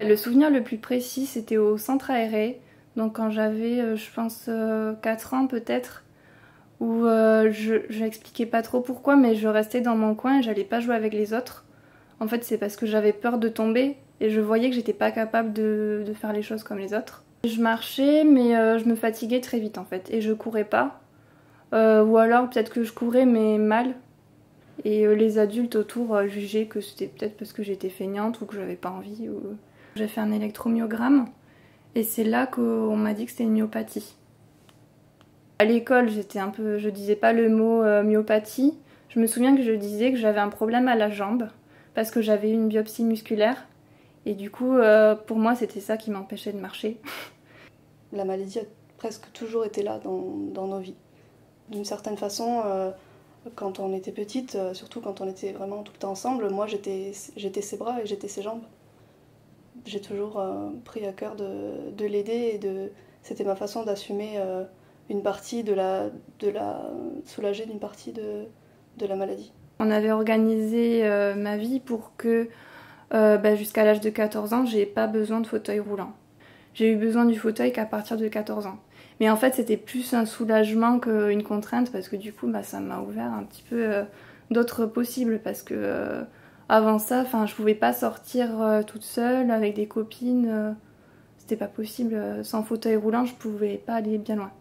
Le souvenir le plus précis, c'était au centre aéré, donc quand j'avais, je pense, 4 ans peut-être, où je n'expliquais pas trop pourquoi, mais je restais dans mon coin et j'allais pas jouer avec les autres. En fait, c'est parce que j'avais peur de tomber et je voyais que j'étais pas capable de faire les choses comme les autres. Je marchais, mais je me fatiguais très vite en fait, et je courais pas. Ou alors peut-être que je courais, mais mal. Et les adultes autour jugeaient que c'était peut-être parce que j'étais feignante ou que j'avais pas envie. J'ai fait un électromyogramme et c'est là qu'on m'a dit que c'était une myopathie. À l'école, je disais pas le mot myopathie. Je me souviens que je disais que j'avais un problème à la jambe parce que j'avais eu une biopsie musculaire. Et du coup, pour moi, c'était ça qui m'empêchait de marcher. La maladie a presque toujours été là dans nos vies. D'une certaine façon, quand on était petite, surtout quand on était vraiment tout le temps ensemble, moi j'étais ses bras et j'étais ses jambes. J'ai toujours pris à cœur de l'aider et c'était ma façon d'assumer une partie de la soulager d'une partie de la maladie. On avait organisé ma vie pour que jusqu'à l'âge de 14 ans, j'ai pas besoin de fauteuil roulant. J'ai eu besoin du fauteuil qu'à partir de 14 ans. Mais en fait, c'était plus un soulagement qu'une contrainte parce que du coup, ça m'a ouvert un petit peu d'autres possibles parce que avant ça, je pouvais pas sortir toute seule avec des copines. C'était pas possible. Sans fauteuil roulant, je pouvais pas aller bien loin.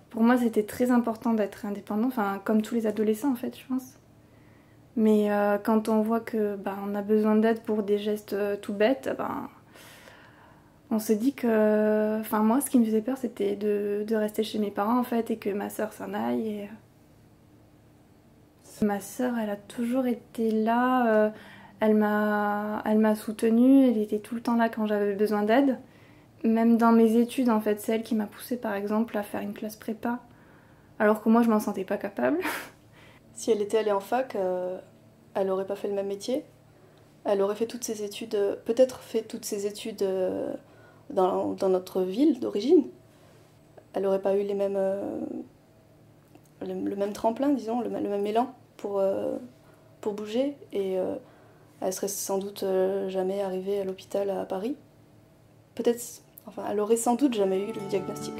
Pour moi, c'était très important d'être indépendant, comme tous les adolescents en fait, je pense. Mais quand on voit que on a besoin d'aide pour des gestes tout bêtes, on se dit que... moi, ce qui me faisait peur, c'était de rester chez mes parents, en fait, et que ma sœur s'en aille. Ma sœur, elle a toujours été là. Elle m'a soutenue. Elle était tout le temps là quand j'avais besoin d'aide. Même dans mes études, en fait, c'est elle qui m'a poussée, par exemple, à faire une classe prépa. Alors que moi, je m'en sentais pas capable. Si elle était allée en fac, elle n'aurait pas fait le même métier. Elle aurait fait toutes ses études, peut-être fait toutes ses études dans notre ville d'origine. Elle n'aurait pas eu le même tremplin, disons, le même élan pour bouger. Et elle serait sans doute jamais arrivée à l'hôpital à Paris. Elle aurait sans doute jamais eu le diagnostic.